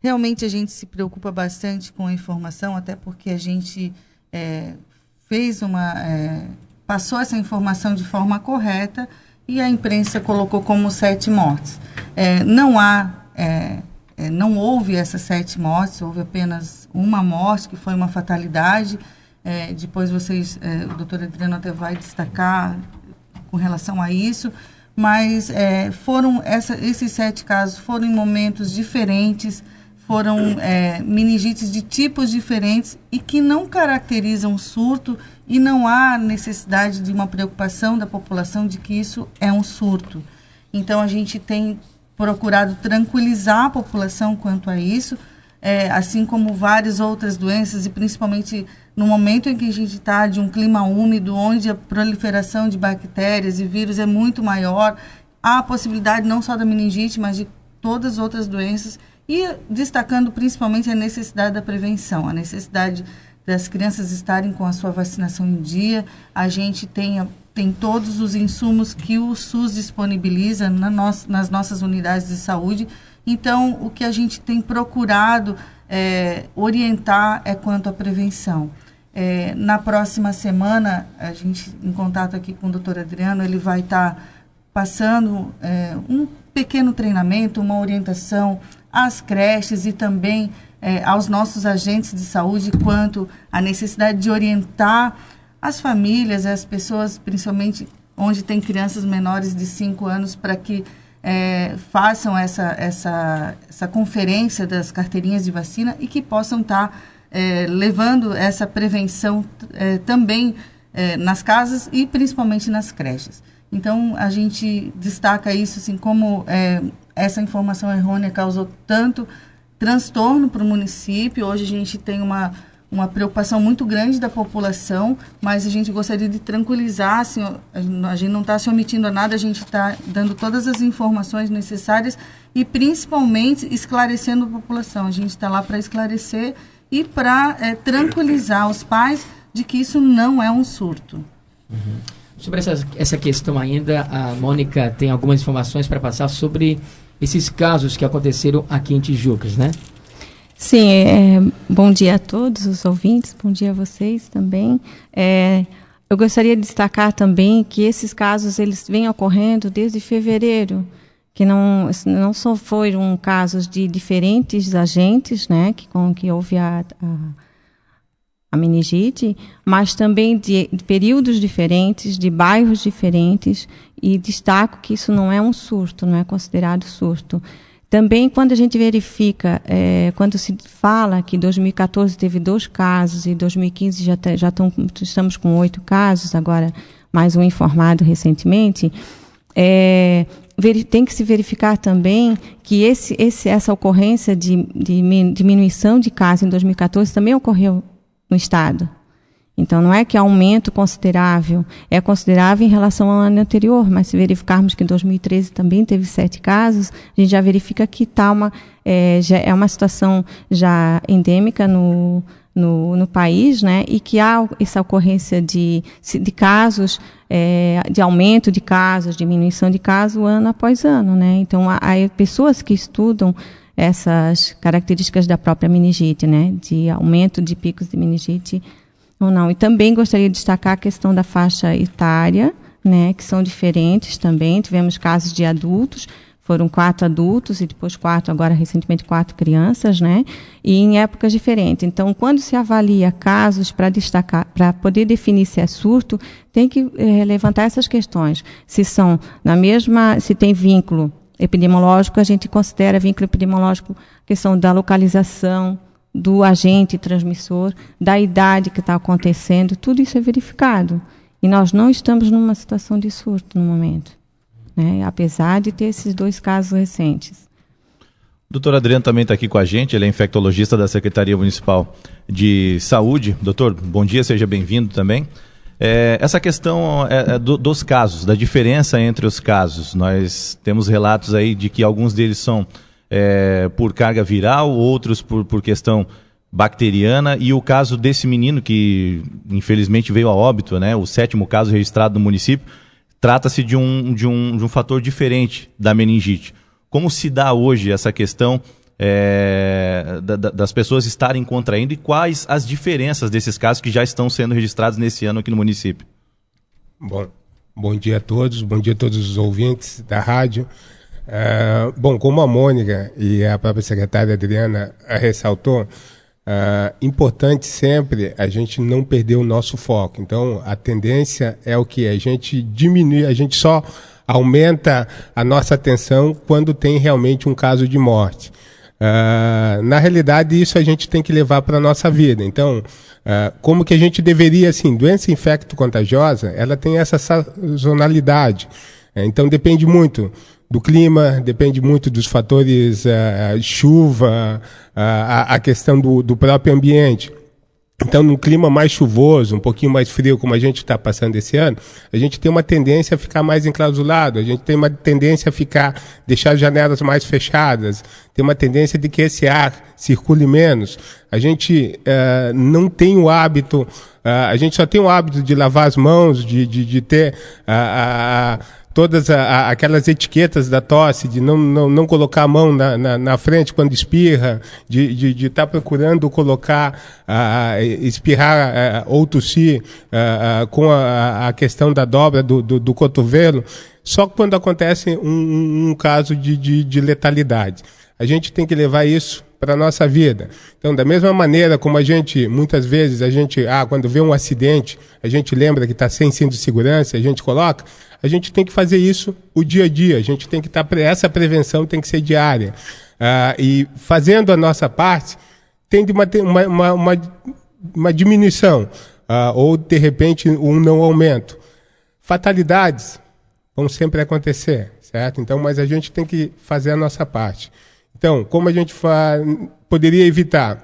Realmente a gente se preocupa bastante com a informação, até porque a gente passou essa informação de forma correta e a imprensa colocou como 7 mortes. Não houve essas 7 mortes, houve apenas uma morte, que foi uma fatalidade. Depois o doutor Adriano até vai destacar com relação a isso, mas esses 7 casos foram em momentos diferentes, foram meningites de tipos diferentes e que não caracterizam surto, e não há necessidade de uma preocupação da população de que isso é um surto. Então, a gente tem procurado tranquilizar a população quanto a isso, assim como várias outras doenças, e principalmente no momento em que a gente está de um clima úmido, onde a proliferação de bactérias e vírus é muito maior, há a possibilidade não só da meningite, mas de todas as outras doenças, e destacando principalmente a necessidade da prevenção, a necessidade das crianças estarem com a sua vacinação em dia. A gente tem todos os insumos que o SUS disponibiliza nas nossas unidades de saúde. Então, o que a gente tem procurado orientar é quanto à prevenção. Na próxima semana, a gente, em contato aqui com o doutor Adriano, ele vai estar passando um pequeno treinamento, uma orientação às creches e também aos nossos agentes de saúde quanto à necessidade de orientar as famílias, as pessoas, principalmente onde tem crianças menores de 5 anos, para que façam essa conferência das carteirinhas de vacina e que possam estar levando essa prevenção também nas casas e principalmente nas creches. Então, a gente destaca isso, assim, como essa informação errônea causou tanto transtorno para o município. Hoje a gente tem uma preocupação muito grande da população, mas a gente gostaria de tranquilizar, assim, a gente não está se omitindo a nada, a gente está dando todas as informações necessárias e principalmente esclarecendo a população. A gente está lá para esclarecer e para tranquilizar os pais de que isso não é um surto. Uhum. Sobre essa questão ainda, a Mônica tem algumas informações para passar sobre esses casos que aconteceram aqui em Tijucas, né? Sim, bom dia a todos os ouvintes, bom dia a vocês também. Eu gostaria de destacar também que esses casos eles vêm ocorrendo desde fevereiro, que não só foram casos de diferentes agentes, né, que houve a meningite, mas também de períodos diferentes, de bairros diferentes, e destaco que isso não é um surto, não é considerado surto. Também, quando a gente verifica, quando se fala que em 2014 teve 2 casos, e em 2015 estamos com 8 casos, agora mais um informado recentemente, tem que se verificar também que essa ocorrência de diminuição de casos em 2014 também ocorreu no Estado. Então, não é que há aumento considerável, é considerável em relação ao ano anterior, mas se verificarmos que em 2013 também teve 7 casos, a gente já verifica que já é uma situação já endêmica no país, né, e que há essa ocorrência de casos, de aumento de casos, diminuição de casos, ano após ano, né. Então, há pessoas que estudam essas características da própria meningite, né, de aumento de picos de meningite ou não. E também gostaria de destacar a questão da faixa etária, né, que são diferentes também. Tivemos casos de adultos, foram 4 adultos e depois 4, agora recentemente 4 crianças, né, e em épocas diferentes. Então, quando se avalia casos para destacar, para poder definir se é surto, tem que levantar essas questões. Se tem vínculo epidemiológico, a gente considera vínculo epidemiológico a questão da localização, do agente transmissor, da idade que está acontecendo, tudo isso é verificado. E nós não estamos numa situação de surto no momento, né? Apesar de ter esses 2 casos recentes. O doutor Adriano também está aqui com a gente, ele é infectologista da Secretaria Municipal de Saúde. Doutor, bom dia, seja bem-vindo também. Essa questão dos casos, da diferença entre os casos, nós temos relatos aí de que alguns deles são por carga viral, outros por questão bacteriana, e o caso desse menino que infelizmente veio a óbito, né, o 7º caso registrado no município, trata-se de um fator diferente da meningite. Como se dá hoje essa questão das pessoas estarem contraindo e quais as diferenças desses casos que já estão sendo registrados nesse ano aqui no município? Bom dia a todos os ouvintes da rádio. Como a Mônica e a própria secretária Adriana ressaltou, importante sempre a gente não perder o nosso foco. Então, a tendência é o que? A gente diminui, a gente só aumenta a nossa atenção quando tem realmente um caso de morte. Na realidade, isso a gente tem que levar para a nossa vida. Então, como que a gente deveria, assim, doença infecto-contagiosa, ela tem essa sazonalidade. Então, depende muito do clima, depende muito dos fatores chuva, a questão do próprio ambiente. Então, num clima mais chuvoso, um pouquinho mais frio, como a gente está passando esse ano, a gente tem uma tendência a ficar mais enclausulado, a gente tem uma tendência a deixar as janelas mais fechadas, tem uma tendência de que esse ar circule menos. A gente não tem o hábito, a gente só tem o hábito de lavar as mãos, de ter todas aquelas etiquetas da tosse, de não colocar a mão na frente quando espirra, de estar procurando colocar, espirrar ou tossir com a questão da dobra do cotovelo, só quando acontece um caso de letalidade. A gente tem que levar isso para a nossa vida. Então, da mesma maneira como muitas vezes, quando vê um acidente, a gente lembra que está sem cinto de segurança, a gente coloca, a gente tem que fazer isso o dia a dia, a gente tem que essa prevenção tem que ser diária. E fazendo a nossa parte, tem de uma diminuição, ou de repente um não aumento. Fatalidades vão sempre acontecer, certo? Então, mas a gente tem que fazer a nossa parte. Então, como a gente poderia evitar?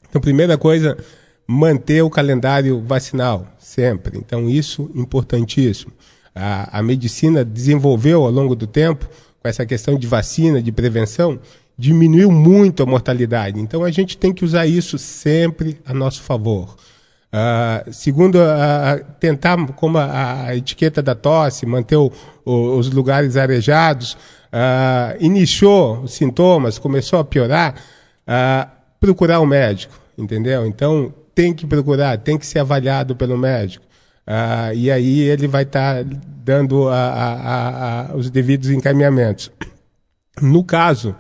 Então, primeira coisa, manter o calendário vacinal, sempre. Então, isso é importantíssimo. A medicina desenvolveu ao longo do tempo, com essa questão de vacina, de prevenção, diminuiu muito a mortalidade. Então, a gente tem que usar isso sempre a nosso favor. Segundo, tentar, como a etiqueta da tosse, manter os lugares arejados, iniciou os sintomas, começou a piorar, procurar o médico, entendeu? Então, tem que procurar, tem que ser avaliado pelo médico. E aí ele vai estar dando os devidos encaminhamentos. No caso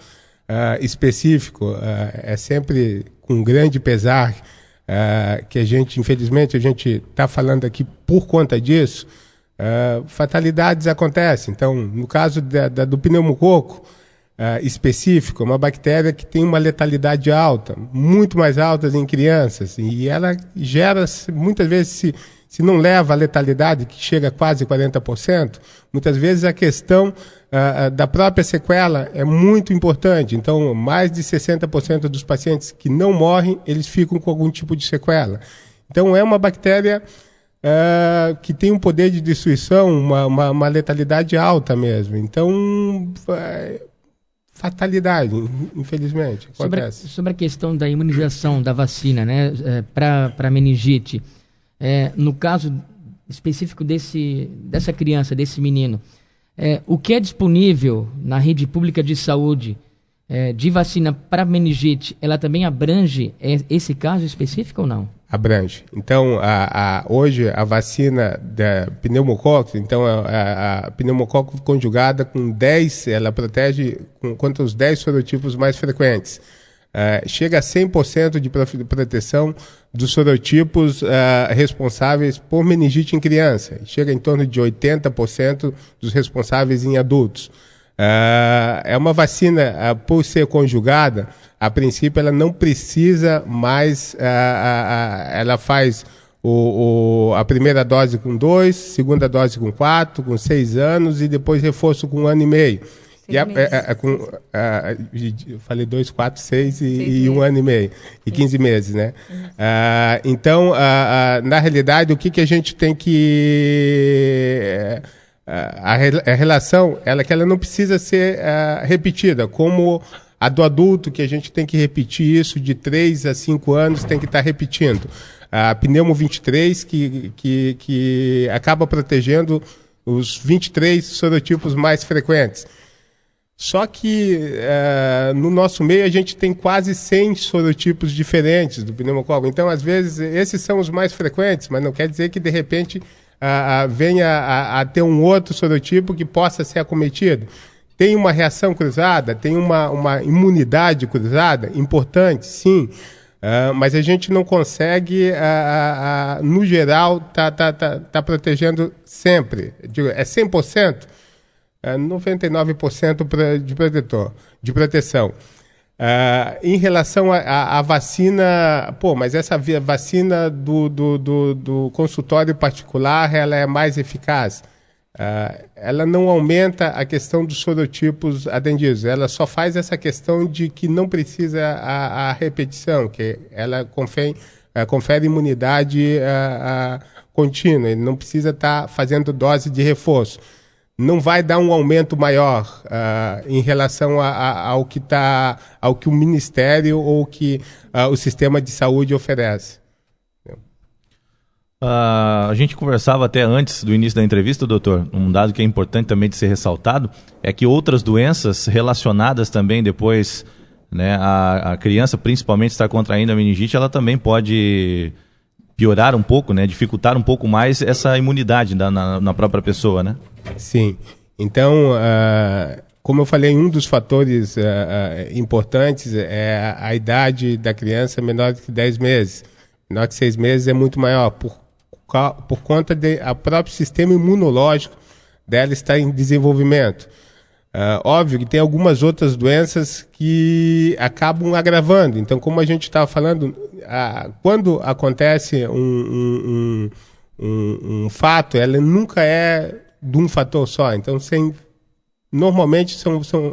específico, é sempre com grande pesar que infelizmente, a gente está falando aqui por conta disso, fatalidades acontecem. Então, no caso do pneumococo específico, uma bactéria que tem uma letalidade alta, muito mais alta em crianças, e ela gera, muitas vezes, se não leva a letalidade, que chega a quase 40%, muitas vezes a questão da própria sequela é muito importante. Então, mais de 60% dos pacientes que não morrem, eles ficam com algum tipo de sequela. Então, é uma bactéria que tem um poder de destruição, uma letalidade alta mesmo. Então, fatalidade, infelizmente, acontece. Sobre a questão da imunização da vacina, né, para meningite, no caso específico dessa criança, desse menino, o que é disponível na rede pública de saúde de vacina para meningite, ela também abrange esse caso específico ou não? Abrange. Então, hoje a vacina da pneumococo, então a pneumococo conjugada com 10, ela protege contra os 10 sorotipos mais frequentes. Chega a 100% de proteção dos sorotipos responsáveis por meningite em criança. Chega em torno de 80% dos responsáveis em adultos. É uma vacina, por ser conjugada, a princípio ela não precisa mais, ela faz a primeira dose com 2, segunda dose com 4, com 6 anos e depois reforço com 1 ano e meio. Eu falei 2, 4, 6 e 1 ano e meio. E 15 meses, né? Então, na realidade, o que a gente tem que... A relação, que ela não precisa ser repetida, como a do adulto, que a gente tem que repetir isso de 3 a 5 anos, tem que estar repetindo. A pneumo 23, que acaba protegendo os 23 sorotipos mais frequentes. Só que no nosso meio a gente tem quase 100 sorotipos diferentes do pneumococo. Então, às vezes, esses são os mais frequentes, mas não quer dizer que, de repente, venha a ter um outro sorotipo que possa ser acometido. Tem uma reação cruzada, tem uma imunidade cruzada, importante, sim, mas a gente não consegue, no geral, tá protegendo sempre. É 100%? 99% de proteção. Em relação à vacina, mas essa vacina do consultório particular, ela é mais eficaz. Ela não aumenta a questão dos sorotipos atendidos, ela só faz essa questão de que não precisa a repetição, que ela confere imunidade contínua, ele não precisa estar fazendo dose de reforço. Não vai dar um aumento maior em relação ao que o Ministério ou que o sistema de saúde oferece. A gente conversava até antes do início da entrevista, doutor, um dado que é importante também de ser ressaltado, é que outras doenças relacionadas também depois, né, a criança principalmente estar contraindo a meningite, ela também pode piorar um pouco, né, dificultar um pouco mais essa imunidade na própria pessoa, né? Sim. Então, como eu falei, um dos fatores importantes é a idade da criança menor que 10 meses. Menor que 6 meses é muito maior, por conta do próprio sistema imunológico dela estar em desenvolvimento. Óbvio que tem algumas outras doenças que acabam agravando. Então, como a gente estava falando, quando acontece um fato, ela nunca é de um fator só. Então, normalmente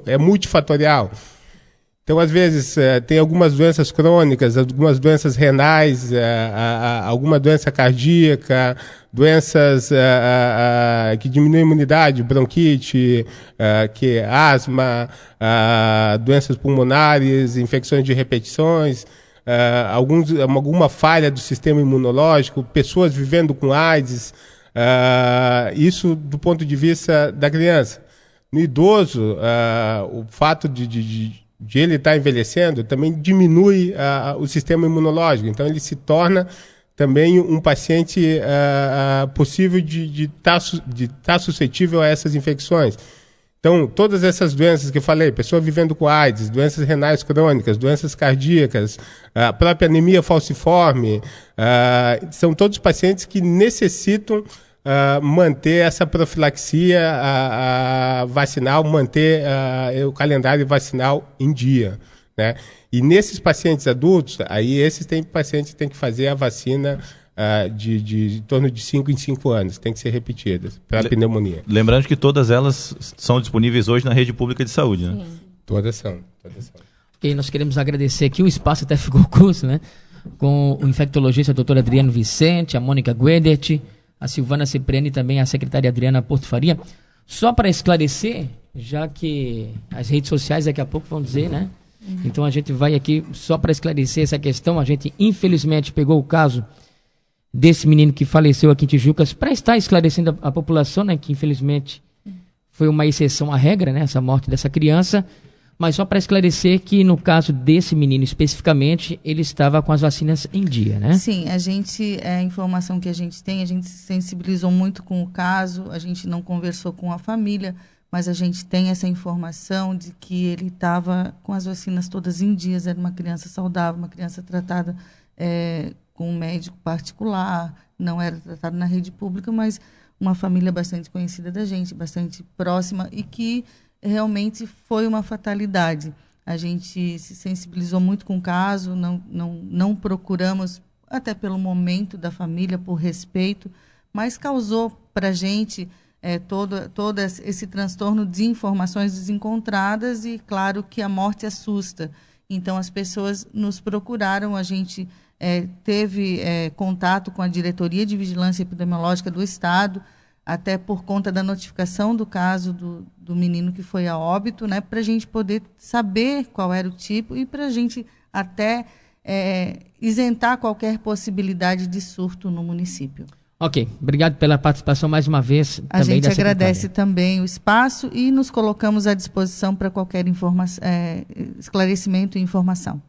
é multifatorial. Então, às vezes, tem algumas doenças crônicas, algumas doenças renais, alguma doença cardíaca, doenças que diminuem a imunidade, bronquite, asma, doenças pulmonares, infecções de repetições, alguma falha do sistema imunológico, pessoas vivendo com AIDS, isso do ponto de vista da criança. No idoso, o fato de ele estar envelhecendo também diminui o sistema imunológico. Então, ele se torna também um paciente possível de estar suscetível a essas infecções. Então, todas essas doenças que eu falei, pessoa vivendo com AIDS, doenças renais crônicas, doenças cardíacas, a própria anemia falciforme, são todos pacientes que necessitam manter essa profilaxia vacinal, manter o calendário vacinal em dia, né? E nesses pacientes adultos, aí esses pacientes têm que fazer a vacina de em torno de 5 em 5 anos, tem que ser repetidas para a pneumonia. Lembrando que todas elas são disponíveis hoje na rede pública de saúde, né? Todas são. Ok, nós queremos agradecer aqui, o espaço até ficou curto, né? Com o infectologista Dr. Adriano Vicente, a Mônica Guedert, a Silvana Cipriani e também a secretária Adriana Porto Faria. Só para esclarecer, já que as redes sociais daqui a pouco vão dizer, né? Então a gente vai aqui só para esclarecer essa questão. A gente infelizmente pegou o caso desse menino que faleceu aqui em Tijucas para estar esclarecendo a população, né? Que infelizmente foi uma exceção à regra, né? Essa morte dessa criança. Mas só para esclarecer que no caso desse menino especificamente, ele estava com as vacinas em dia, né? Sim, a informação que a gente tem, a gente se sensibilizou muito com o caso, a gente não conversou com a família, mas a gente tem essa informação de que ele estava com as vacinas todas em dias, era uma criança saudável, uma criança tratada com um médico particular, não era tratado na rede pública, mas uma família bastante conhecida da gente, bastante próxima e que realmente foi uma fatalidade. A gente se sensibilizou muito com o caso, não procuramos, até pelo momento da família, por respeito, mas causou para a gente todo esse transtorno de informações desencontradas e, claro, que a morte assusta. Então, as pessoas nos procuraram, a gente teve contato com a Diretoria de Vigilância Epidemiológica do Estado, até por conta da notificação do caso do menino que foi a óbito, né, para a gente poder saber qual era o tipo e para a gente até isentar qualquer possibilidade de surto no município. Ok, obrigado pela participação mais uma vez. A gente agradece também o espaço e nos colocamos à disposição para qualquer esclarecimento e informação.